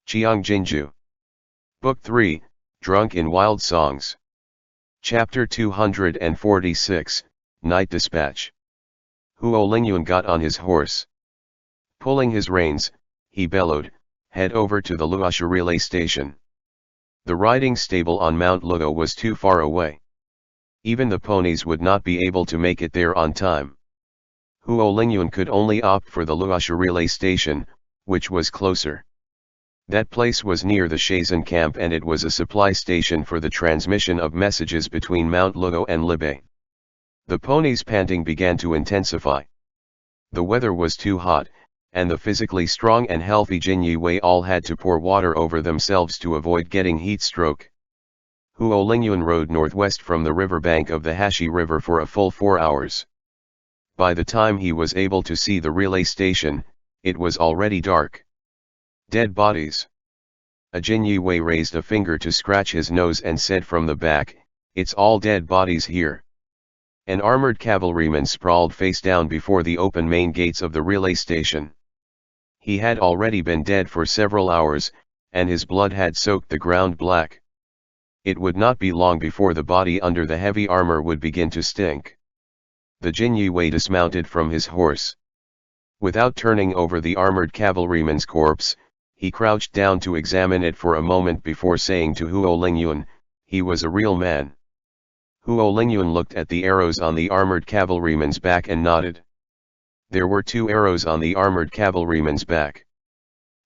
Qiang Jin Jiu. Book 3, Drunk in Wild Songs. Chapter 246, Night Dispatch. Huo Lingyuan got on his horse. Pulling his reins, he bellowed, "Head over to the Luosha relay station." The riding stable on Mount Luo was too far away. Even the ponies would not be able to make it there on time. Huo Lingyuan could only opt for the Luosha relay station, which was closer. That place was near the Shazan camp and it was a supply station for the transmission of messages between Mount Luo and Libei. The ponies' panting began to intensify. The weather was too hot, and the physically strong and healthy Jin Yue all had to pour water over themselves to avoid getting heat stroke. Huo Lingyuan rode northwest from the riverbank of the Hashi River for a full 4 hours. By the time he was able to see the relay station, it was already dark. Dead bodies. A Jin Yue raised a finger to scratch his nose and said from the back, "It's all dead bodies here." An armored cavalryman sprawled face down before the open main gates of the relay station. He had already been dead for several hours, and his blood had soaked the ground black. It would not be long before the body under the heavy armor would begin to stink. The Jin Yue dismounted from his horse. Without turning over the armored cavalryman's corpse, he crouched down to examine it for a moment before saying to Huo Lingyuan, "He was a real man." Huo Lingyuan looked at the arrows on the armored cavalryman's back and nodded. There were 2 arrows on the armored cavalryman's back.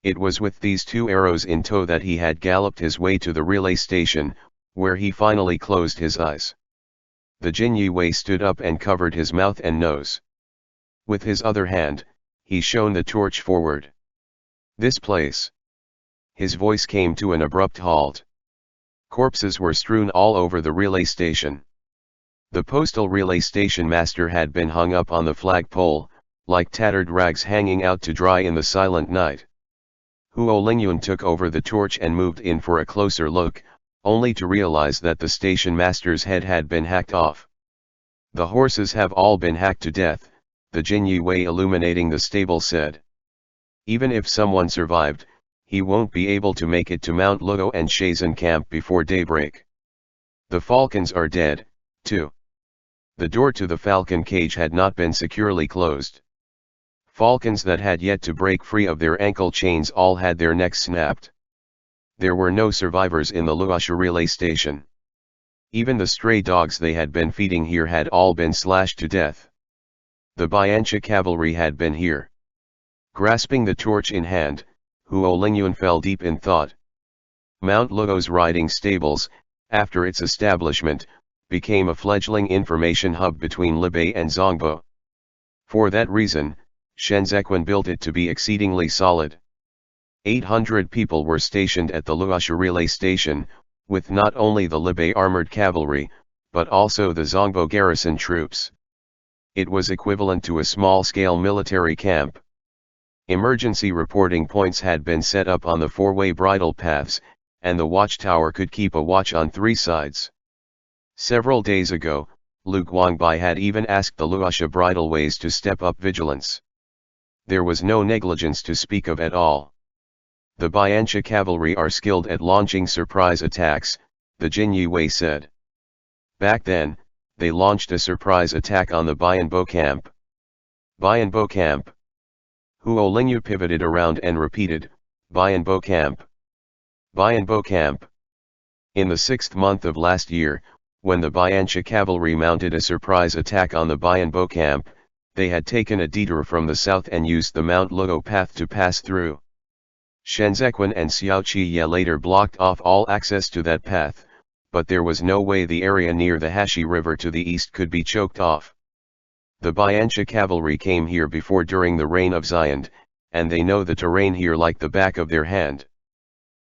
It was with these 2 arrows in tow that he had galloped his way to the relay station, where he finally closed his eyes. The Jin Yue stood up and covered his mouth and nose. With his other hand, he shone the torch forward. "This place." His voice came to an abrupt halt. Corpses were strewn all over the relay station. The postal relay station master had been hung up on the flagpole, like tattered rags hanging out to dry in the silent night. Huo Lingyuan took over the torch and moved in for a closer look, only to realize that the station master's head had been hacked off. "The horses have all been hacked to death," the Jin Yue illuminating the stable said. "Even if someone survived, he won't be able to make it to Mount Luo and Shazan camp before daybreak. The falcons are dead, too." The door to the falcon cage had not been securely closed. Falcons that had yet to break free of their ankle chains all had their necks snapped. There were no survivors in the Luosha relay station. Even the stray dogs they had been feeding here had all been slashed to death. The Bianchi cavalry had been here. Grasping the torch in hand, Huo Lingyuan fell deep in thought. Mount Luo's riding stables, after its establishment, became a fledgling information hub between Libei and Zhongbo. For that reason, Shenzhequan built it to be exceedingly solid. 800 people were stationed at the Luosha relay station, with not only the Libei armored cavalry, but also the Zhongbo garrison troops. It was equivalent to a small-scale military camp. Emergency reporting points had been set up on the 4-way bridle paths, and the watchtower could keep a watch on 3 sides. Several days ago, Lu Guangbai had even asked the Luosha bridleways to step up vigilance. There was no negligence to speak of at all. "The Bianchi cavalry are skilled at launching surprise attacks," the Jin Yue said. Back then, they launched a surprise attack on the Bianbo camp. "Bianbo camp." Huo Lingyu pivoted around and repeated, "Bianbo camp. Bianbo camp." In the 6th month of last year, when the Bianchi cavalry mounted a surprise attack on the Bianbo camp, they had taken a detour from the south and used the Mount Luo path to pass through. Shenzhequan and Xiaoqiye later blocked off all access to that path, but there was no way the area near the Hashi River to the east could be choked off. The Bianchi cavalry came here before during the reign of Xiand, and they know the terrain here like the back of their hand.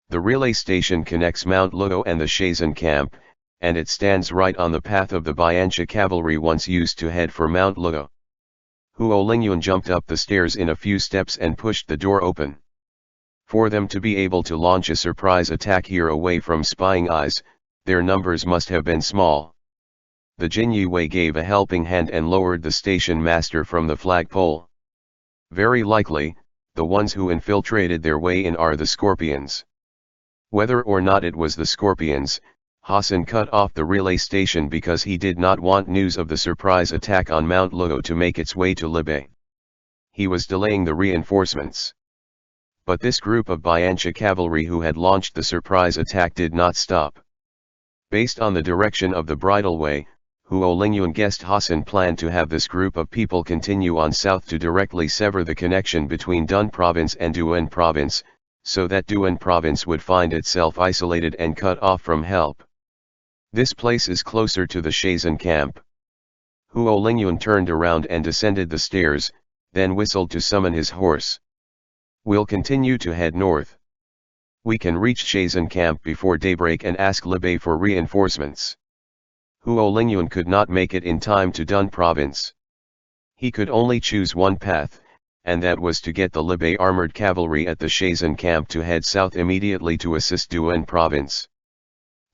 The relay station connects Mount Luo and the Shazan camp, and it stands right on the path of the Bianchi cavalry once used to head for Mount Luo. Huo Lingyuan jumped up the stairs in a few steps and pushed the door open. For them to be able to launch a surprise attack here away from spying eyes, their numbers must have been small. The Jin Yue gave a helping hand and lowered the station master from the flagpole. "Very likely," the ones who infiltrated their way in are the scorpions. Whether or not it was the scorpions, Hassan cut off the relay station because he did not want news of the surprise attack on Mount Luo to make its way to Libei. He was delaying the reinforcements. But this group of Bianchi cavalry who had launched the surprise attack did not stop. Based on the direction of the bridle way, Huo Lingyuan guessed Hassan planned to have this group of people continue on south to directly sever the connection between Dun province and Duan province, so that Duan province would find itself isolated and cut off from help. This place is closer to the Shazan camp. Huo Lingyuan turned around and descended the stairs, then whistled to summon his horse. We'll continue to head north. We can reach Shazan camp before daybreak and ask Libei for reinforcements. Huo Lingyuan could not make it in time to Dun province. He could only choose one path, and that was to get the Libei armored cavalry at the Shazan camp to head south immediately to assist Duan province.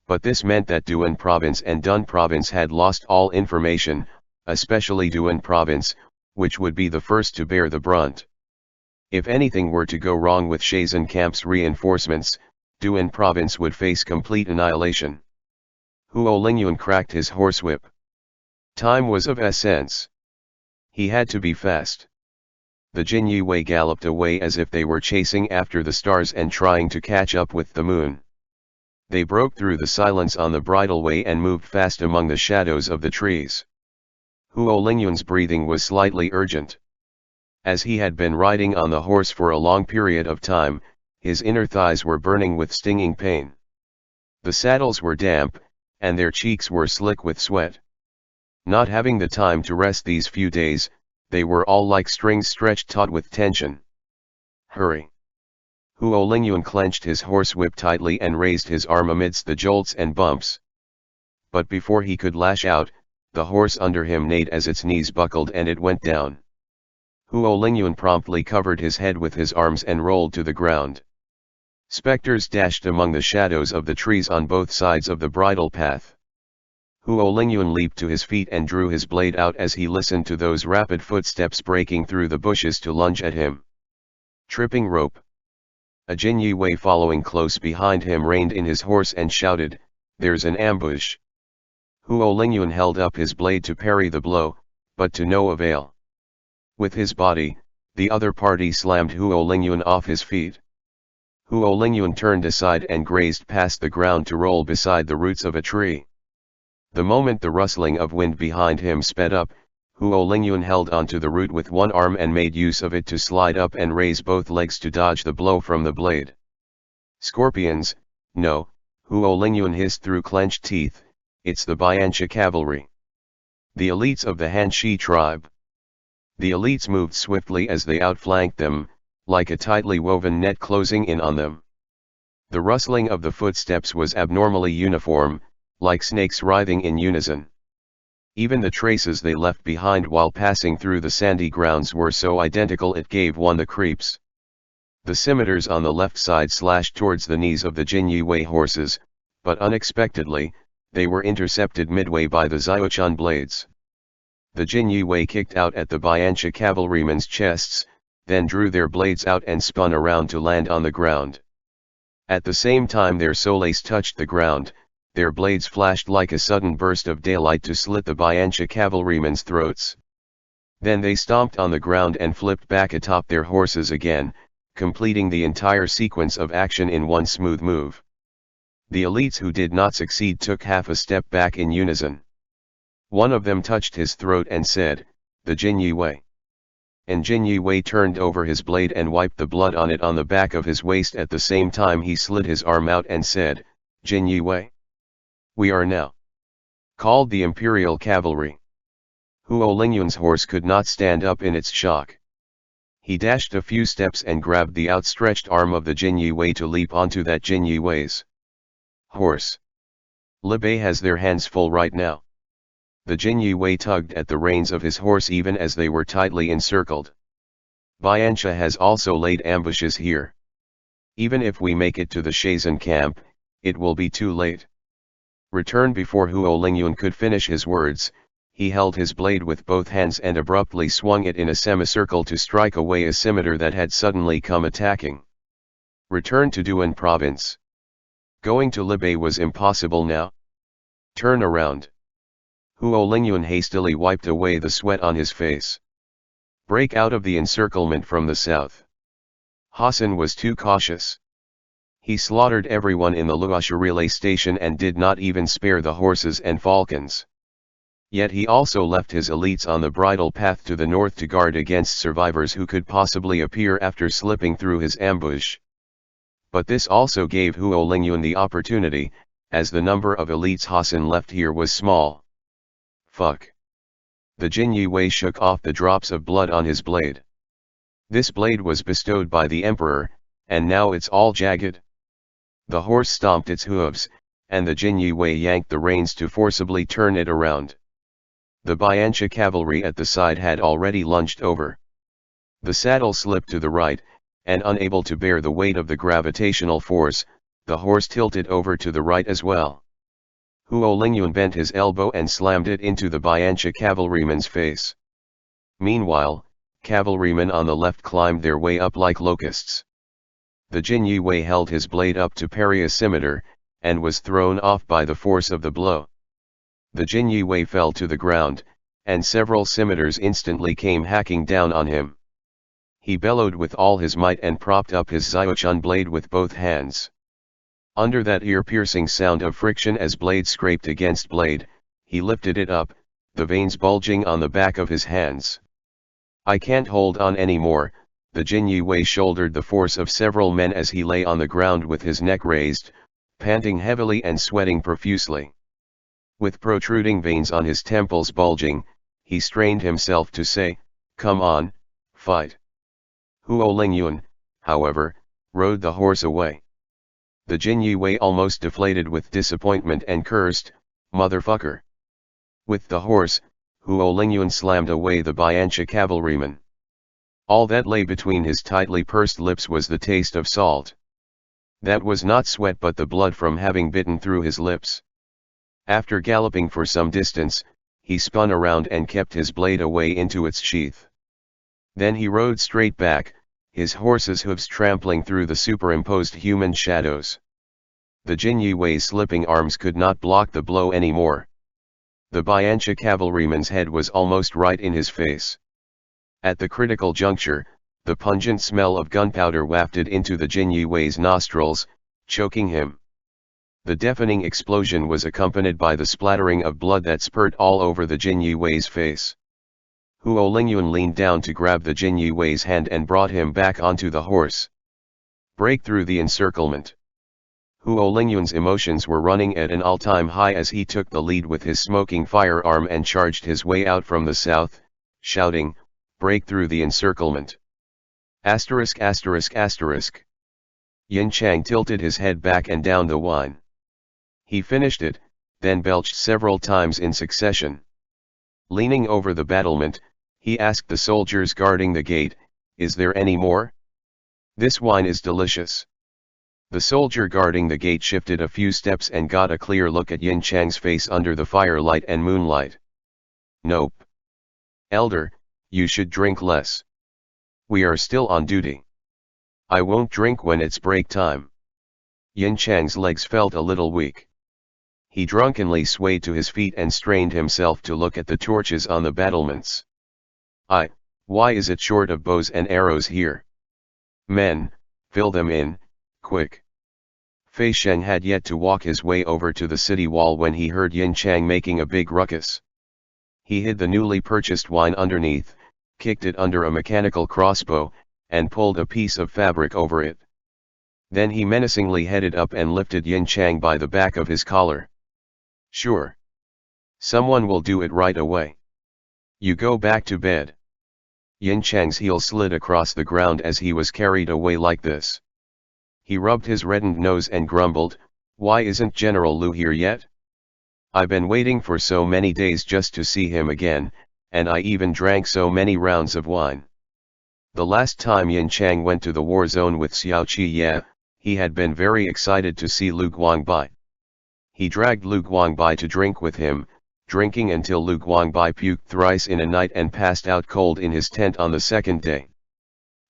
But this meant that Duan province and Dun province had lost all information, especially Duan province, which would be the first to bear the brunt. If anything were to go wrong with Shazan camp's reinforcements, Duan province would face complete annihilation. Huo Lingyuan cracked his horsewhip. Time was of essence. He had to be fast. The Jin Yue galloped away as if they were chasing after the stars and trying to catch up with the moon. They broke through the silence on the bridleway and moved fast among the shadows of the trees. Huo Lingyuan's breathing was slightly urgent. As he had been riding on the horse for a long period of time, his inner thighs were burning with stinging pain. The saddles were damp, and their cheeks were slick with sweat. Not having the time to rest these few days, they were all like strings stretched taut with tension. Hurry! Huo Lingyuan clenched his horsewhip tightly and raised his arm amidst the jolts and bumps. But before he could lash out, the horse under him neighed as its knees buckled and it went down. Huo Lingyuan promptly covered his head with his arms and rolled to the ground. Specters dashed among the shadows of the trees on both sides of the bridle path. Huo Lingyuan leaped to his feet and drew his blade out as he listened to those rapid footsteps breaking through the bushes to lunge at him. Tripping rope. A Jin Yue following close behind him reined in his horse and shouted, "There's an ambush." Huo Lingyuan held up his blade to parry the blow, but to no avail. With his body, the other party slammed Huo Lingyuan off his feet. Huo Lingyuan turned aside and grazed past the ground to roll beside the roots of a tree. The moment the rustling of wind behind him sped up, Huo Lingyuan held onto the root with one arm and made use of it to slide up and raise both legs to dodge the blow from the blade. Scorpions, no, Huo Lingyuan hissed through clenched teeth, it's the Bianchi cavalry. The elites of the Hanshi tribe. The elites moved swiftly as they outflanked them, like a tightly woven net closing in on them. The rustling of the footsteps was abnormally uniform, like snakes writhing in unison. Even the traces they left behind while passing through the sandy grounds were so identical it gave one the creeps. The scimitars on the left side slashed towards the knees of the Jin Yue horses, but unexpectedly, they were intercepted midway by the Xiaochun blades. The Jin Yue kicked out at the Bianchi cavalrymen's chests, then drew their blades out and spun around to land on the ground. At the same time their soles touched the ground, their blades flashed like a sudden burst of daylight to slit the Bianchi cavalrymen's throats. Then they stomped on the ground and flipped back atop their horses again, completing the entire sequence of action in one smooth move. The elites who did not succeed took half a step back in unison. One of them touched his throat and said, "The Jin Yue." And Jin Yue turned over his blade and wiped the blood on it on the back of his waist. At the same time he slid his arm out and said, "Jin Yue. We are now called the Imperial Cavalry." Huo Lingyuan's horse could not stand up in its shock. He dashed a few steps and grabbed the outstretched arm of the Jin Yue to leap onto that Jin Yue's horse. Libei has their hands full right now. The Jin Yue tugged at the reins of his horse even as they were tightly encircled. Bianchi has also laid ambushes here. Even if we make it to the Shazan camp, it will be too late. Return. Before Huo Lingyuan could finish his words, he held his blade with both hands and abruptly swung it in a semicircle to strike away a scimitar that had suddenly come attacking. Return to Duan province. Going to Libei was impossible now. Turn around. Huo Lingyuan hastily wiped away the sweat on his face. Break out of the encirclement from the south. Hassan was too cautious. He slaughtered everyone in the Luosha relay station and did not even spare the horses and falcons. Yet he also left his elites on the bridle path to the north to guard against survivors who could possibly appear after slipping through his ambush. But this also gave Huo Lingyuan the opportunity, as the number of elites Hassan left here was small. Fuck. The Jin Yi shook off the drops of blood on his blade. This blade was bestowed by the emperor, and now it's all jagged. The horse stomped its hooves, and the Jin Yi yanked the reins to forcibly turn it around. The Biancha cavalry at the side had already lunged over. The saddle slipped to the right, and unable to bear the weight of the gravitational force, the horse tilted over to the right as well. Huo Lingyuan bent his elbow and slammed it into the Biancha cavalryman's face. Meanwhile, cavalrymen on the left climbed their way up like locusts. The Jin Yi held his blade up to parry a scimitar, and was thrown off by the force of the blow. The Jin Yi fell to the ground, and several scimitars instantly came hacking down on him. He bellowed with all his might and propped up his Xiaochun blade with both hands. Under that ear-piercing sound of friction as blade scraped against blade, he lifted it up, the veins bulging on the back of his hands. I can't hold on anymore, the Jin Yi shouldered the force of several men as he lay on the ground with his neck raised, panting heavily and sweating profusely. With protruding veins on his temples bulging, he strained himself to say, "Come on, fight." Huo Lingyuan, however, rode the horse away. The Jin Yi almost deflated with disappointment and cursed, "Motherfucker." With the horse, Huo Lingyuan slammed away the Biancha cavalryman. All that lay between his tightly pursed lips was the taste of salt. That was not sweat but the blood from having bitten through his lips. After galloping for some distance, he spun around and kept his blade away into its sheath. Then he rode straight back, his horse's hooves trampling through the superimposed human shadows. The Jin Yi's slipping arms could not block the blow anymore. The Biancha cavalryman's head was almost right in his face. At the critical juncture, the pungent smell of gunpowder wafted into the Jin Yi's nostrils, choking him. The deafening explosion was accompanied by the splattering of blood that spurted all over the Jin Yi's face. Huo Lingyuan leaned down to grab the Jin Yi's hand and brought him back onto the horse. Break through the encirclement. Huo Lingyuan's emotions were running at an all-time high as he took the lead with his smoking firearm and charged his way out from the south, shouting, "Break through the encirclement." Asterisk asterisk asterisk. Yin Chang tilted his head back and down the wine. He finished it, then belched several times in succession. Leaning over the battlement, he asked the soldiers guarding the gate, "Is there any more? This wine is delicious." The soldier guarding the gate shifted a few steps and got a clear look at Yin Chang's face under the firelight and moonlight. "Nope. Elder, you should drink less. We are still on duty. I won't drink when it's break time." Yin Chang's legs felt a little weak. He drunkenly swayed to his feet and strained himself to look at the torches on the battlements. Why is it short of bows and arrows here? Men, fill them in, quick." Fei Sheng had yet to walk his way over to the city wall when he heard Yin Chang making a big ruckus. He hid the newly purchased wine underneath, kicked it under a mechanical crossbow, and pulled a piece of fabric over it. Then he menacingly headed up and lifted Yin Chang by the back of his collar. "Sure. Someone will do it right away. You go back to bed." Yin Chang's heel slid across the ground as he was carried away like this. He rubbed his reddened nose and grumbled, "Why isn't General Lu here yet? I've been waiting for so many days just to see him again, and I even drank so many rounds of wine." The last time Yin Chang went to the war zone with Xiao Qi, he had been very excited to see Lu Guangbai. He dragged Lu Guangbai to drink with him, drinking until Lu Guangbai puked thrice in a night and passed out cold in his tent on the second day.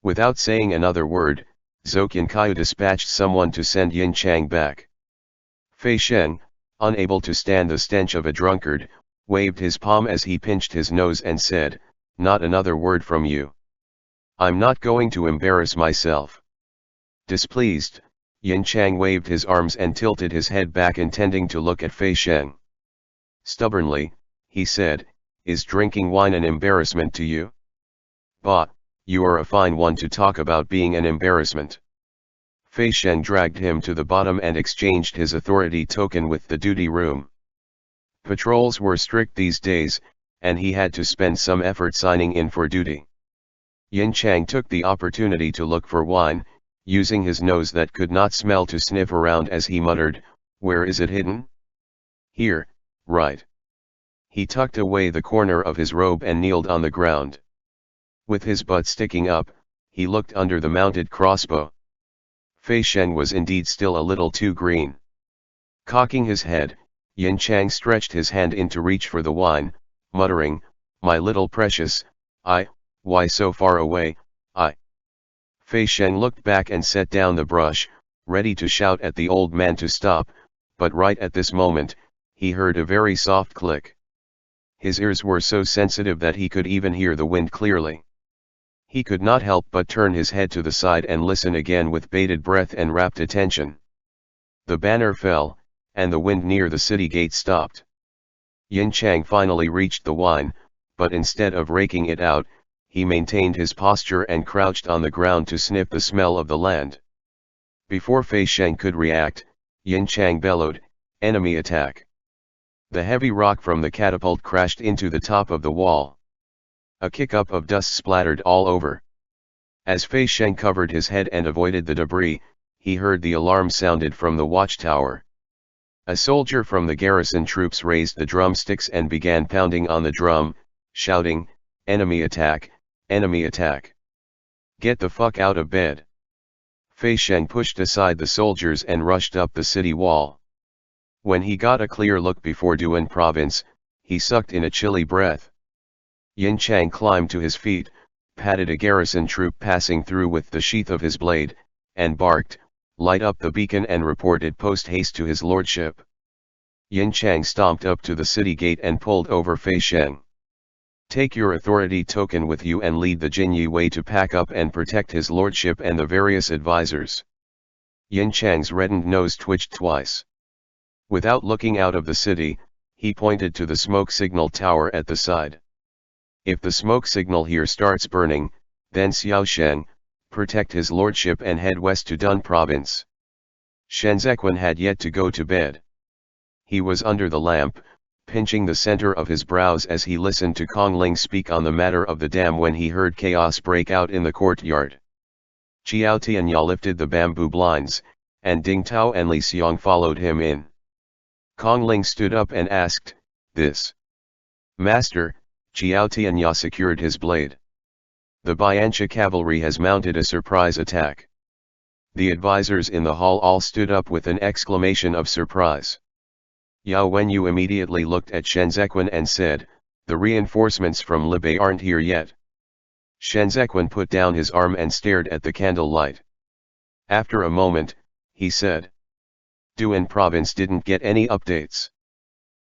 Without saying another word, Zhou Qianqiu dispatched someone to send Yin Chang back. Fei Shen, unable to stand the stench of a drunkard, waved his palm as he pinched his nose and said, "Not another word from you. I'm not going to embarrass myself." Displeased, Yin Chang waved his arms and tilted his head back intending to look at Fei Shen. Stubbornly, he said, "Is drinking wine an embarrassment to you? Bah, you are a fine one to talk about being an embarrassment." Fei Shen dragged him to the bottom and exchanged his authority token with the duty room. Patrols were strict these days, and he had to spend some effort signing in for duty. Yin Chang took the opportunity to look for wine, using his nose that could not smell to sniff around as he muttered, "Where is it hidden?" "Here, right." He tucked away the corner of his robe and kneeled on the ground. With his butt sticking up, he looked under the mounted crossbow. Fei Shen was indeed still a little too green. Cocking his head, Yin Chang stretched his hand in to reach for the wine, muttering, "My little precious, why so far away, I." Fei Shen looked back and set down the brush, ready to shout at the old man to stop, but right at this moment, he heard a very soft click. His ears were so sensitive that he could even hear the wind clearly. He could not help but turn his head to the side and listen again with bated breath and rapt attention. The banner fell, and the wind near the city gate stopped. Yin Chang finally reached the wine, but instead of raking it out, he maintained his posture and crouched on the ground to sniff the smell of the land. Before Fei Shen could react, Yin Chang bellowed, "Enemy attack!" The heavy rock from the catapult crashed into the top of the wall. A kick-up of dust splattered all over. As Fei Shen covered his head and avoided the debris, he heard the alarm sounded from the watchtower. A soldier from the garrison troops raised the drumsticks and began pounding on the drum, shouting, "Enemy attack, enemy attack. Get the fuck out of bed." Fei Shen pushed aside the soldiers and rushed up the city wall. When he got a clear look before Duan province, he sucked in a chilly breath. Yin Chang climbed to his feet, patted a garrison troop passing through with the sheath of his blade, and barked, "Light up the beacon and reported post-haste to his lordship." Yin Chang stomped up to the city gate and pulled over Fei Shen. "Take your authority token with you and lead the Jinyi way to pack up and protect his lordship and the various advisors." Yin Chang's reddened nose twitched twice. Without looking out of the city, he pointed to the smoke signal tower at the side. "If the smoke signal here starts burning, then Xiao Shen, protect his lordship and head west to Dun province." Shenzhequan had yet to go to bed. He was under the lamp, pinching the center of his brows as he listened to Kong Ling speak on the matter of the dam when he heard chaos break out in the courtyard. Qiao Tianya lifted the bamboo blinds, and Ding Tao and Li Xiong followed him in. Kong Ling stood up and asked, "This?" "Master," Qiao Tianya secured his blade. "The Biancha cavalry has mounted a surprise attack." The advisors in the hall all stood up with an exclamation of surprise. Yao Wenyu immediately looked at Shenzhequan and said, "The reinforcements from Libei aren't here yet." Shenzhequan put down his arm and stared at the candlelight. After a moment, he said, "Duan province didn't get any updates.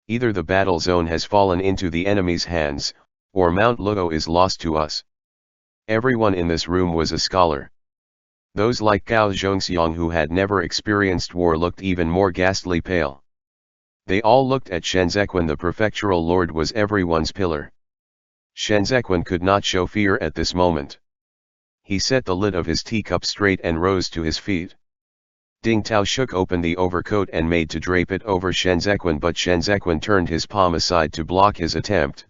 Either the battle zone has fallen into the enemy's hands, or Mount Luo is lost to us." Everyone in this room was a scholar. Those like Gao Zhongxiang who had never experienced war looked even more ghastly pale. They all looked at Shenzhequan. The prefectural lord was everyone's pillar. Shenzhequan could not show fear at this moment. He set the lid of his teacup straight and rose to his feet. Ding Tao shook open the overcoat and made to drape it over Shenzhequan, but Shenzhequan turned his palm aside to block his attempt.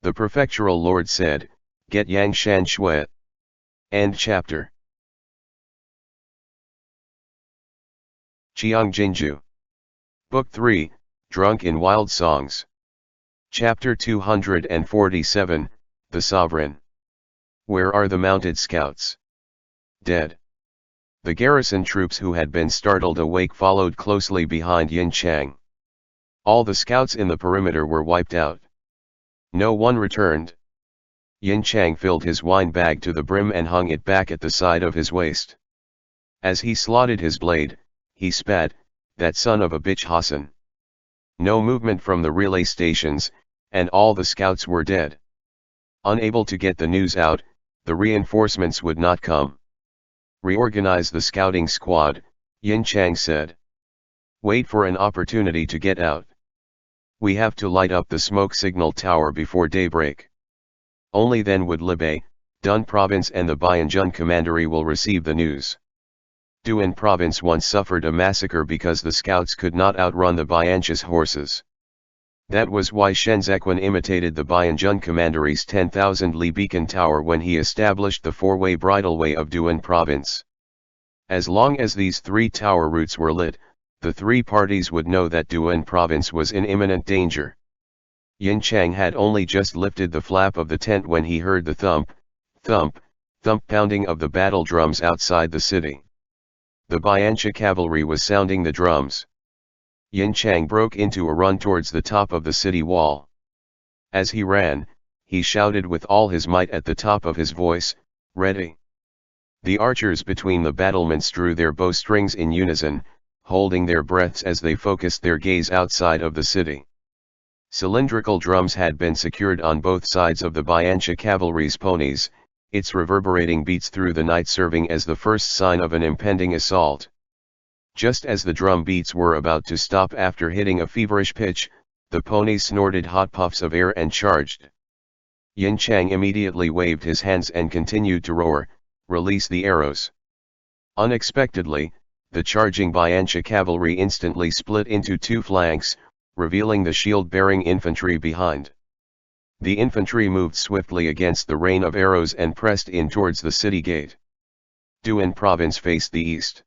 The prefectural lord said, "Get Yang Shan Shui." End chapter. Qiang Jin Jiu. Book 3, Drunk in Wild Songs. Chapter 247, The Sovereign. Where are the mounted scouts? Dead. The garrison troops who had been startled awake followed closely behind Yin Chang. All the scouts in the perimeter were wiped out. No one returned. Yin Chang filled his wine bag to the brim and hung it back at the side of his waist. As he slotted his blade, he spat, "That son of a bitch Hassan." No movement from the relay stations, and all the scouts were dead. Unable to get the news out, the reinforcements would not come. "Reorganize the scouting squad," Yin Chang said. "Wait for an opportunity to get out. We have to light up the smoke signal tower before daybreak. Only then would Libei, Dun Province and the Bianjun Commandery will receive the news." Duan Province once suffered a massacre because the scouts could not outrun the Bianchis horses. That was why Shenzhequan imitated the Bianjun Commandery's 10,000 li beacon tower when he established the four-way bridleway of Duan Province. As long as these three tower routes were lit, the three parties would know that Duan Province was in imminent danger. Yin Chang had only just lifted the flap of the tent when he heard the thump, thump, thump pounding of the battle drums outside the city. The Biancha cavalry was sounding the drums. Yin Chang broke into a run towards the top of the city wall. As he ran, he shouted with all his might at the top of his voice, "Ready!" The archers between the battlements drew their bowstrings in unison, holding their breaths as they focused their gaze outside of the city. Cylindrical drums had been secured on both sides of the Biancha cavalry's ponies, its reverberating beats through the night serving as the first sign of an impending assault. Just as the drum beats were about to stop after hitting a feverish pitch, the ponies snorted hot puffs of air and charged. Yin Chang immediately waved his hands and continued to roar, "Release the arrows." Unexpectedly, the charging Biancha cavalry instantly split into two flanks, revealing the shield-bearing infantry behind. The infantry moved swiftly against the rain of arrows and pressed in towards the city gate. Duan Province faced the east.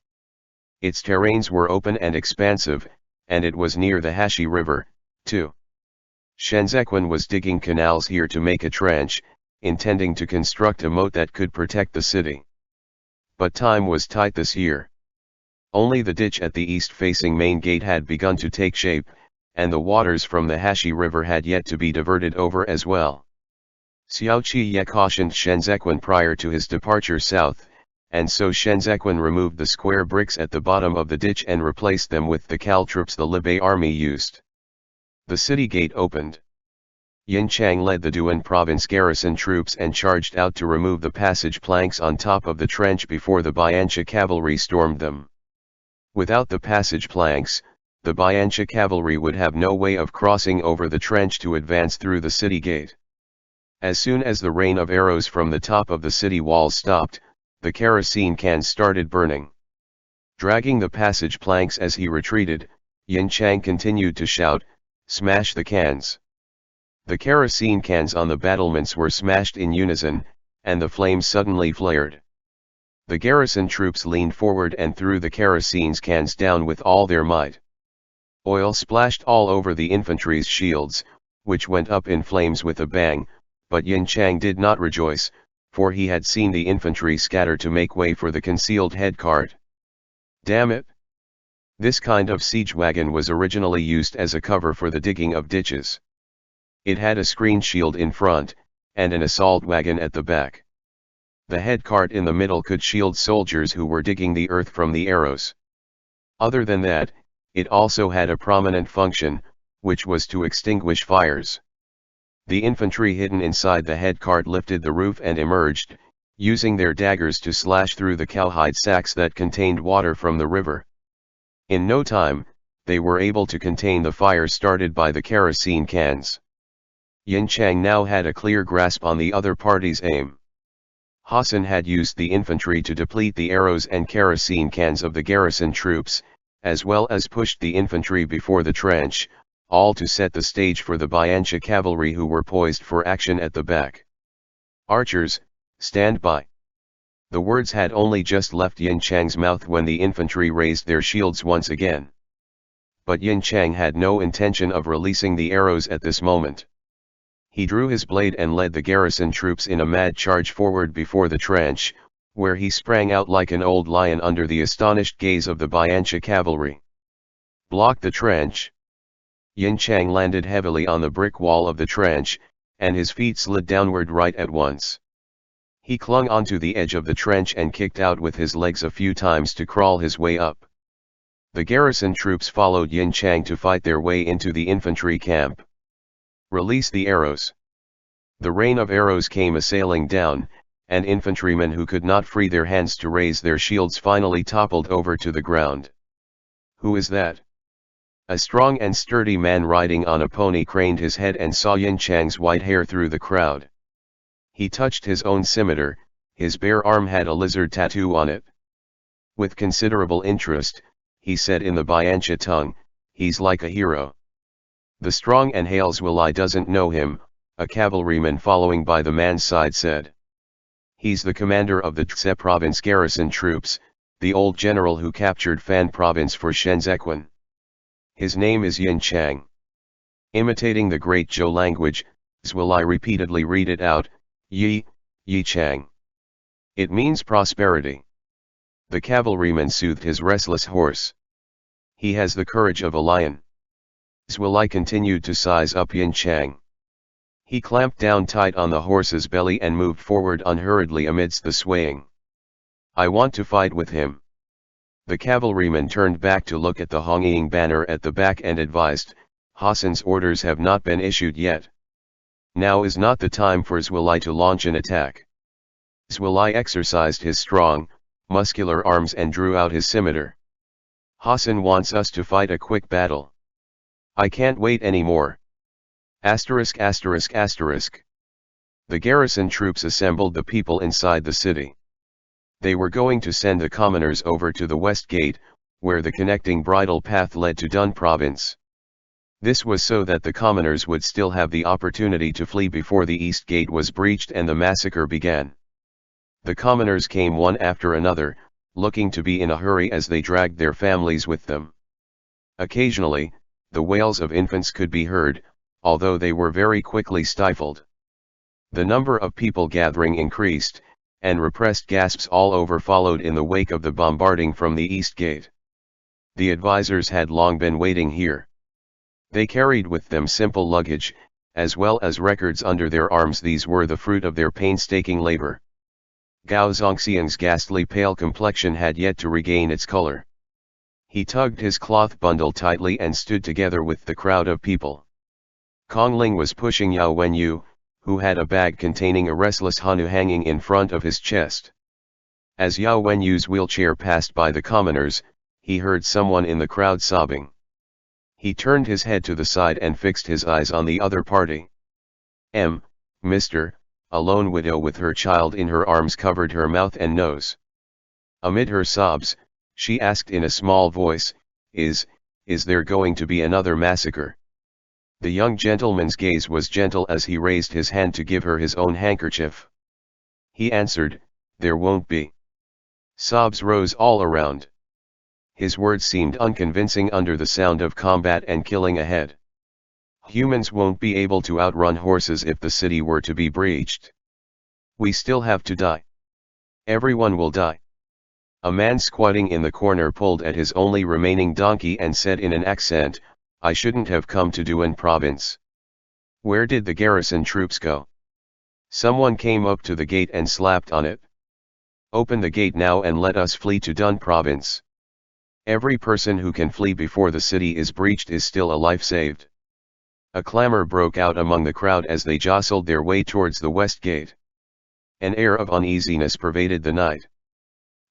Its terrains were open and expansive, and it was near the Hashi River, too. Shenzhequan was digging canals here to make a trench, intending to construct a moat that could protect the city. But time was tight this year. Only the ditch at the east-facing main gate had begun to take shape, and the waters from the Hashi River had yet to be diverted over as well. Xiao Qi Ye cautioned Shenzhequan prior to his departure south, and so Shenzhequan removed the square bricks at the bottom of the ditch and replaced them with the caltrops the Libei army used. The city gate opened. Yin Chang led the Duan Province garrison troops and charged out to remove the passage planks on top of the trench before the Biancha cavalry stormed them. Without the passage planks, the Biancha cavalry would have no way of crossing over the trench to advance through the city gate. As soon as the rain of arrows from the top of the city walls stopped, the kerosene cans started burning. Dragging the passage planks as he retreated, Yin Chang continued to shout, "Smash the cans!" The kerosene cans on the battlements were smashed in unison, and the flames suddenly flared. The garrison troops leaned forward and threw the kerosene cans down with all their might. Oil splashed all over the infantry's shields, which went up in flames with a bang, but Yin Chang did not rejoice, for he had seen the infantry scatter to make way for the concealed head cart. Damn it! This kind of siege wagon was originally used as a cover for the digging of ditches. It had a screen shield in front, and an assault wagon at the back. The head cart in the middle could shield soldiers who were digging the earth from the arrows. Other than that, it also had a prominent function, which was to extinguish fires. The infantry hidden inside the head cart lifted the roof and emerged, using their daggers to slash through the cowhide sacks that contained water from the river. In no time, they were able to contain the fire started by the kerosene cans. Yin Chang now had a clear grasp on the other party's aim. Hassan had used the infantry to deplete the arrows and kerosene cans of the garrison troops, as well as pushed the infantry before the trench, all to set the stage for the Biancha cavalry who were poised for action at the back. "Archers, stand by." The words had only just left Yin Chang's mouth when the infantry raised their shields once again. But Yin Chang had no intention of releasing the arrows at this moment. He drew his blade and led the garrison troops in a mad charge forward before the trench, where he sprang out like an old lion under the astonished gaze of the Biancha cavalry. "Block the trench!" Yin Chang landed heavily on the brick wall of the trench, and his feet slid downward right at once. He clung onto the edge of the trench and kicked out with his legs a few times to crawl his way up. The garrison troops followed Yin Chang to fight their way into the infantry camp. Release the arrows. The rain of arrows came assailing down, and infantrymen who could not free their hands to raise their shields finally toppled over to the ground. Who is that? A strong and sturdy man riding on a pony craned his head and saw Yin Chang's white hair through the crowd. He touched his own scimitar, his bare arm had a lizard tattoo on it. With considerable interest, he said in the Biancha tongue, "He's like a hero." The strong and Hales Wilai doesn't know him, a cavalryman following by the man's side said. He's the commander of the Tse province garrison troops, the old general who captured Fan province for Shenzhequan. His name is Yin Chang. Imitating the great Zhou language, Zwilai repeatedly read it out, Yi Chang. It means prosperity. The cavalryman soothed his restless horse. He has the courage of a lion. Zwilai continued to size up Yin Chang. He clamped down tight on the horse's belly and moved forward unhurriedly amidst the swaying. I want to fight with him. The cavalryman turned back to look at the Hongying banner at the back and advised, Hassan's orders have not been issued yet. Now is not the time for Zwilai to launch an attack. Zwilai exercised his strong, muscular arms and drew out his scimitar. Hassan wants us to fight a quick battle. I can't wait anymore. ******. The garrison troops assembled the people inside the city. They were going to send the commoners over to the west gate, where the connecting bridle path led to Dun province. This was so that the commoners would still have the opportunity to flee before the east gate was breached and the massacre began. The commoners came one after another, looking to be in a hurry as they dragged their families with them. Occasionally, the wails of infants could be heard, although they were very quickly stifled. The number of people gathering increased, and repressed gasps all over followed in the wake of the bombarding from the east gate. The advisors had long been waiting here. They carried with them simple luggage, as well as records under their arms. These were the fruit of their painstaking labor. Gao Zongxiang's ghastly pale complexion had yet to regain its color. He tugged his cloth bundle tightly and stood together with the crowd of people. Kong Ling was pushing Yao Wenyu, who had a bag containing a restless Hanu hanging in front of his chest. As Yao Wenyu's wheelchair passed by the commoners, he heard someone in the crowd sobbing. He turned his head to the side and fixed his eyes on the other party. Mr. A lone widow with her child in her arms covered her mouth and nose. Amid her sobs, she asked in a small voice, Is there going to be another massacre? The young gentleman's gaze was gentle as he raised his hand to give her his own handkerchief. He answered, There won't be. Sobs rose all around. His words seemed unconvincing under the sound of combat and killing ahead. Humans won't be able to outrun horses if the city were to be breached. We still have to die. Everyone will die. A man squatting in the corner pulled at his only remaining donkey and said in an accent, I shouldn't have come to Duan province. Where did the garrison troops go? Someone came up to the gate and slapped on it. Open the gate now and let us flee to Dun province. Every person who can flee before the city is breached is still a life saved. A clamor broke out among the crowd as they jostled their way towards the west gate. An air of uneasiness pervaded the night.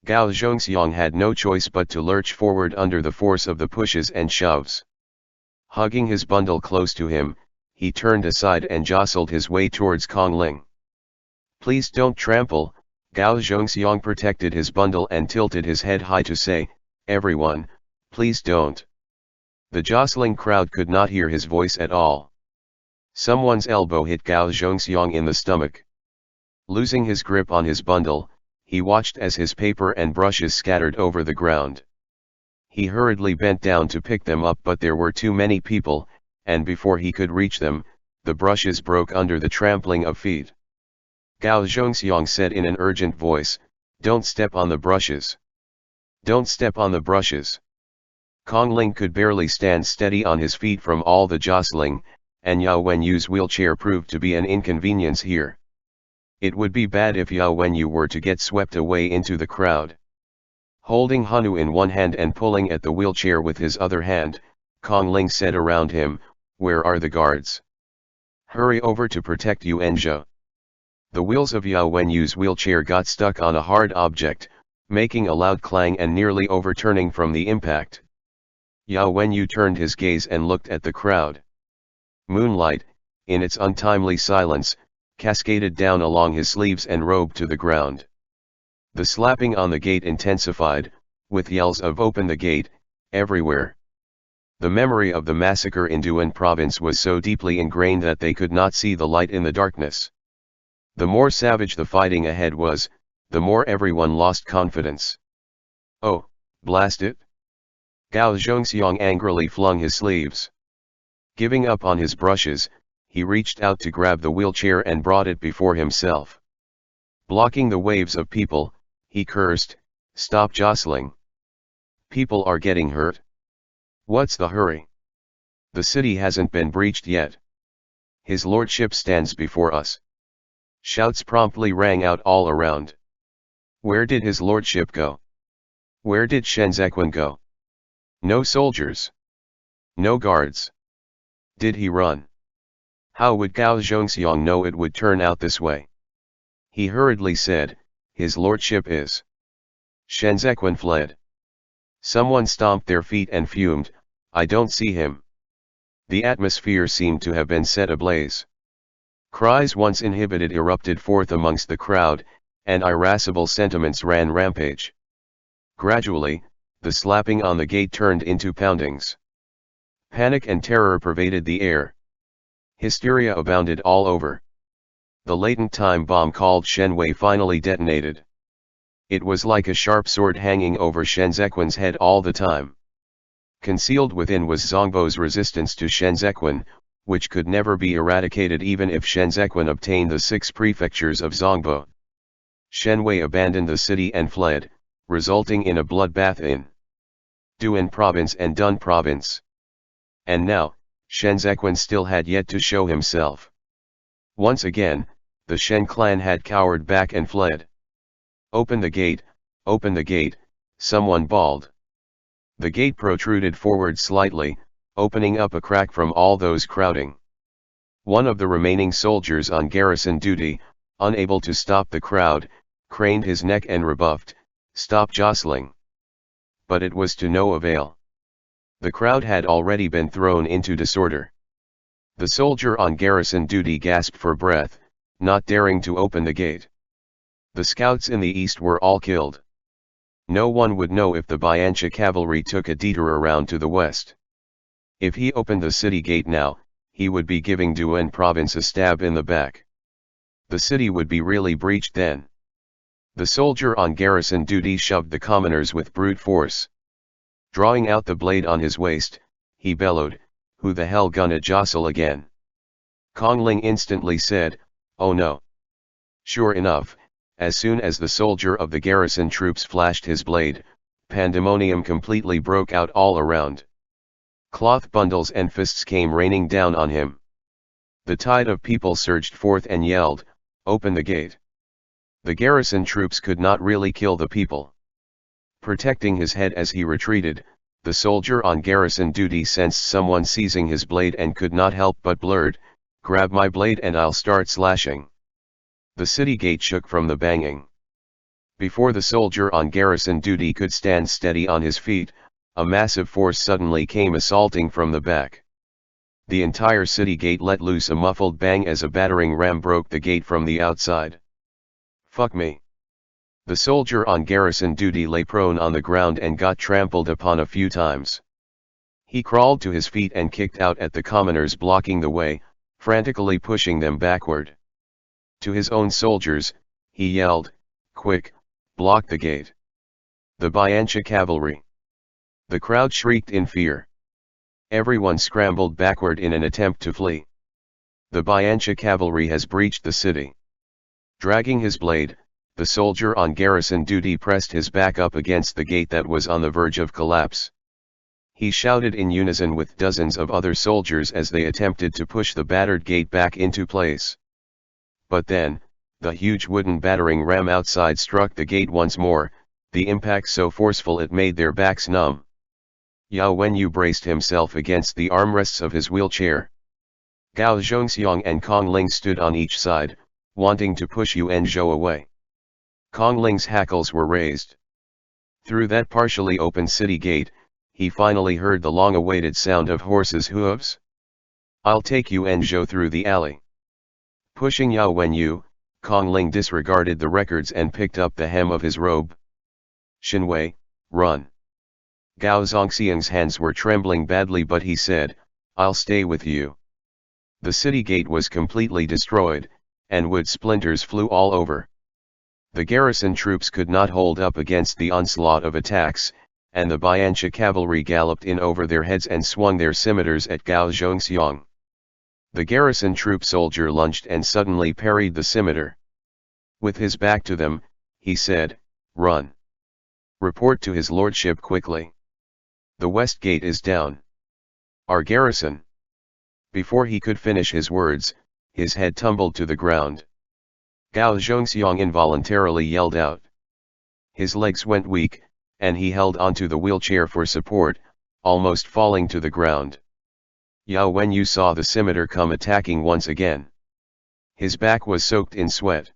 Gao Zhongxiang had no choice but to lurch forward under the force of the pushes and shoves. Hugging his bundle close to him, he turned aside and jostled his way towards Kong Ling. Please don't trample, Gao Zhongxiang protected his bundle and tilted his head high to say, Everyone, please don't. The jostling crowd could not hear his voice at all. Someone's elbow hit Gao Zhongxiang in the stomach. Losing his grip on his bundle, he watched as his paper and brushes scattered over the ground. He hurriedly bent down to pick them up, but there were too many people, and before he could reach them, the brushes broke under the trampling of feet. Gao Zhongxiang said in an urgent voice, Don't step on the brushes. Don't step on the brushes. Kong Ling could barely stand steady on his feet from all the jostling, and Yao Wenyu's wheelchair proved to be an inconvenience here. It would be bad if Yao Wenyu were to get swept away into the crowd. Holding Hanu in one hand and pulling at the wheelchair with his other hand, Kong Ling said around him, "Where are the guards? Hurry over to protect Yuan Zhou." The wheels of Yao Wenyu's wheelchair got stuck on a hard object, making a loud clang and nearly overturning from the impact. Yao Wenyu turned his gaze and looked at the crowd. Moonlight, in its untimely silence, cascaded down along his sleeves and robe to the ground. The slapping on the gate intensified, with yells of "Open the gate," everywhere. The memory of the massacre in Duan province was so deeply ingrained that they could not see the light in the darkness. The more savage the fighting ahead was, the more everyone lost confidence. "Oh, blast it!" Gao Zhongxiang angrily flung his sleeves. Giving up on his brushes, he reached out to grab the wheelchair and brought it before himself. Blocking the waves of people, he cursed, "Stop jostling. People are getting hurt. What's the hurry? The city hasn't been breached yet. His lordship stands before us." Shouts promptly rang out all around. Where did his lordship go? Where did Shen Zequan go? No soldiers. No guards. Did he run? How would Gao Zhongxiang know it would turn out this way? He hurriedly said, "His lordship is." Shen Zequan fled. Someone stomped their feet and fumed, "I don't see him." The atmosphere seemed to have been set ablaze. Cries once inhibited erupted forth amongst the crowd, and irascible sentiments ran rampage. Gradually, the slapping on the gate turned into poundings. Panic and terror pervaded the air. Hysteria abounded all over. The latent time bomb called Shen Wei finally detonated. It was like a sharp sword hanging over Shen Zequan's head all the time. Concealed within was Zongbo's resistance to Shen Zequan, which could never be eradicated even if Shen Zequan obtained the 6 prefectures of Zongbo. Shen Wei abandoned the city and fled, resulting in a bloodbath in Duan province and Dun province. And now, Shen Zequan still had yet to show himself. Once again, the Shen clan had cowered back and fled. "Open the gate, open the gate," someone bawled. The gate protruded forward slightly, opening up a crack from all those crowding. One of the remaining soldiers on garrison duty, unable to stop the crowd, craned his neck and rebuffed, "Stop jostling." But it was to no avail. The crowd had already been thrown into disorder. The soldier on garrison duty gasped for breath, not daring to open the gate. The scouts in the east were all killed. No one would know if the Bianchi cavalry took a detour around to the west. If he opened the city gate now, he would be giving Duan province a stab in the back. The city would be really breached then. The soldier on garrison duty shoved the commoners with brute force. Drawing out the blade on his waist, he bellowed, "Who the hell gonna jostle again?" Kong Ling instantly said, "Oh no." Sure enough, as soon as the soldier of the garrison troops flashed his blade, pandemonium completely broke out all around. Cloth bundles and fists came raining down on him. The tide of people surged forth and yelled, "Open the gate." The garrison troops could not really kill the people. Protecting his head as he retreated, the soldier on garrison duty sensed someone seizing his blade and could not help but blurt, "Grab my blade and I'll start slashing." The city gate shook from the banging. Before the soldier on garrison duty could stand steady on his feet, a massive force suddenly came assaulting from the back. The entire city gate let loose a muffled bang as a battering ram broke the gate from the outside. "Fuck me." The soldier on garrison duty lay prone on the ground and got trampled upon a few times. He crawled to his feet and kicked out at the commoners blocking the way, frantically pushing them backward. To his own soldiers, he yelled, "Quick, block the gate." The Bianchi cavalry. The crowd shrieked in fear. Everyone scrambled backward in an attempt to flee. The Bianchi cavalry has breached the city. Dragging his blade, the soldier on garrison duty pressed his back up against the gate that was on the verge of collapse. He shouted in unison with dozens of other soldiers as they attempted to push the battered gate back into place. But then, the huge wooden battering ram outside struck the gate once more, the impact so forceful it made their backs numb. Yao Wenyu braced himself against the armrests of his wheelchair. Gao Zhongxiang and Kong Ling stood on each side, wanting to push Yuan Zhou away. Kong Ling's hackles were raised. Through that partially open city gate, he finally heard the long-awaited sound of horses' hooves. "I'll take Yuan Zhou through the alley." Pushing Yao Wenyu, Kong Ling disregarded the records and picked up the hem of his robe. "Shinwei, run." Gao Zongxiang's hands were trembling badly, but he said, "I'll stay with you." The city gate was completely destroyed, and wood splinters flew all over. The garrison troops could not hold up against the onslaught of attacks, and the Bianchi cavalry galloped in over their heads and swung their scimitars at Gao Zhongxiang. The garrison troop soldier lunged and suddenly parried the scimitar. With his back to them, he said, "Run. Report to his lordship quickly. The west gate is down. Our garrison." Before he could finish his words, his head tumbled to the ground. Gao Zhongxiang involuntarily yelled out. His legs went weak, and he held onto the wheelchair for support, almost falling to the ground. Yao Wenyu saw the scimitar come attacking once again. His back was soaked in sweat.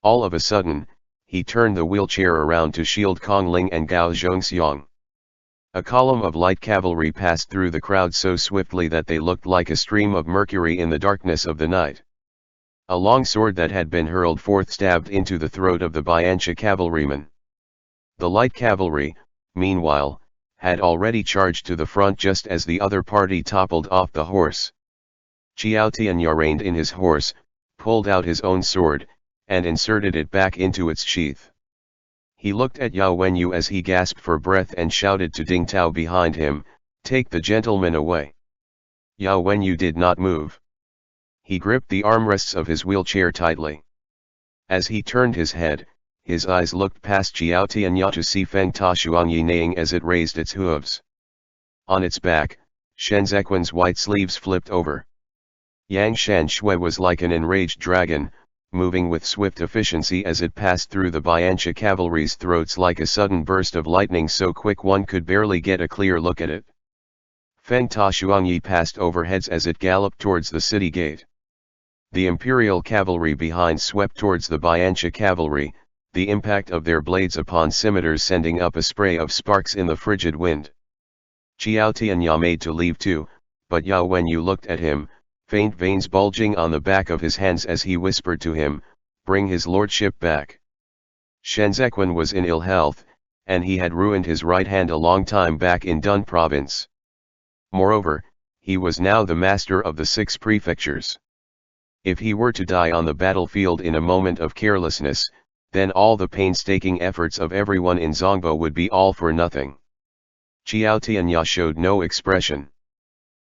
All of a sudden, he turned the wheelchair around to shield Kong Ling and Gao Zhongxiang. A column of light cavalry passed through the crowd so swiftly that they looked like a stream of mercury in the darkness of the night. A long sword that had been hurled forth stabbed into the throat of the Bianchi cavalryman. The light cavalry, meanwhile, had already charged to the front just as the other party toppled off the horse. Qiao Tianya reined in his horse, pulled out his own sword, and inserted it back into its sheath. He looked at Yao Wenyu as he gasped for breath and shouted to Ding Tao behind him, "Take the gentleman away." Yao Wenyu did not move. He gripped the armrests of his wheelchair tightly. As he turned his head, his eyes looked past Qiao Tianya to see Feng Tashuangyi neighing as it raised its hooves. On its back, Shenzequan's white sleeves flipped over. Yang Shanshui was like an enraged dragon, moving with swift efficiency as it passed through the Bianchi cavalry's throats like a sudden burst of lightning so quick one could barely get a clear look at it. Feng Tashuangyi passed over heads as it galloped towards the city gate. The imperial cavalry behind swept towards the Bianchi cavalry, the impact of their blades upon scimitars sending up a spray of sparks in the frigid wind. Qiao Tianya made to leave too, but Yao Wenyu looked at him, faint veins bulging on the back of his hands as he whispered to him, "Bring his lordship back." Shenzequan was in ill health, and he had ruined his right hand a long time back in Dun province. Moreover, he was now the master of the 6 prefectures. If he were to die on the battlefield in a moment of carelessness, then all the painstaking efforts of everyone in Zongbo would be all for nothing. Qiao Tianya showed no expression.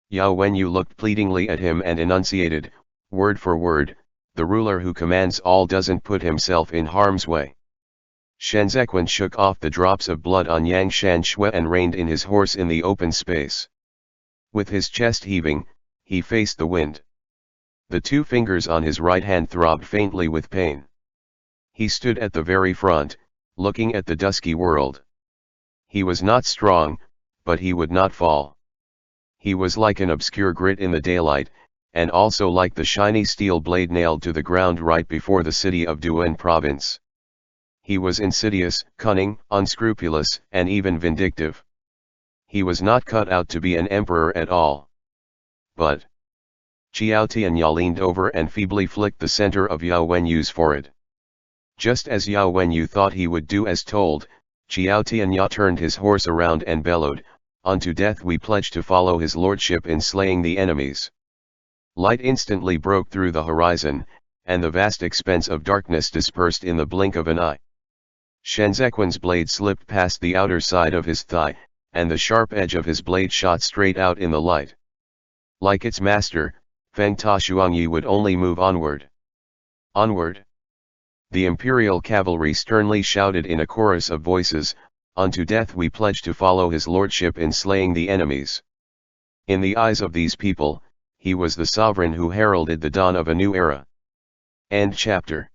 Yao Wenyu looked pleadingly at him and enunciated, word for word, "The ruler who commands all doesn't put himself in harm's way." Shenzequan shook off the drops of blood on Yang Shanshui and reined in his horse in the open space. With his chest heaving, he faced the wind. The 2 fingers on his right hand throbbed faintly with pain. He stood at the very front, looking at the dusky world. He was not strong, but he would not fall. He was like an obscure grit in the daylight, and also like the shiny steel blade nailed to the ground right before the city of Duan province. He was insidious, cunning, unscrupulous, and even vindictive. He was not cut out to be an emperor at all. But Qiao Tianya leaned over and feebly flicked the center of Yao Wenyu's forehead. Just as Yao Wenyu thought he would do as told, Qiao Tianya turned his horse around and bellowed, "Unto death we pledge to follow his lordship in slaying the enemies." Light instantly broke through the horizon, and the vast expanse of darkness dispersed in the blink of an eye. Shenzequan's blade slipped past the outer side of his thigh, and the sharp edge of his blade shot straight out in the light. Like its master, Feng Tashuangyi would only move onward. Onward! The imperial cavalry sternly shouted in a chorus of voices, unto death we pledge to follow his lordship in slaying the enemies. In the eyes of these people, he was the sovereign who heralded the dawn of a new era. End chapter.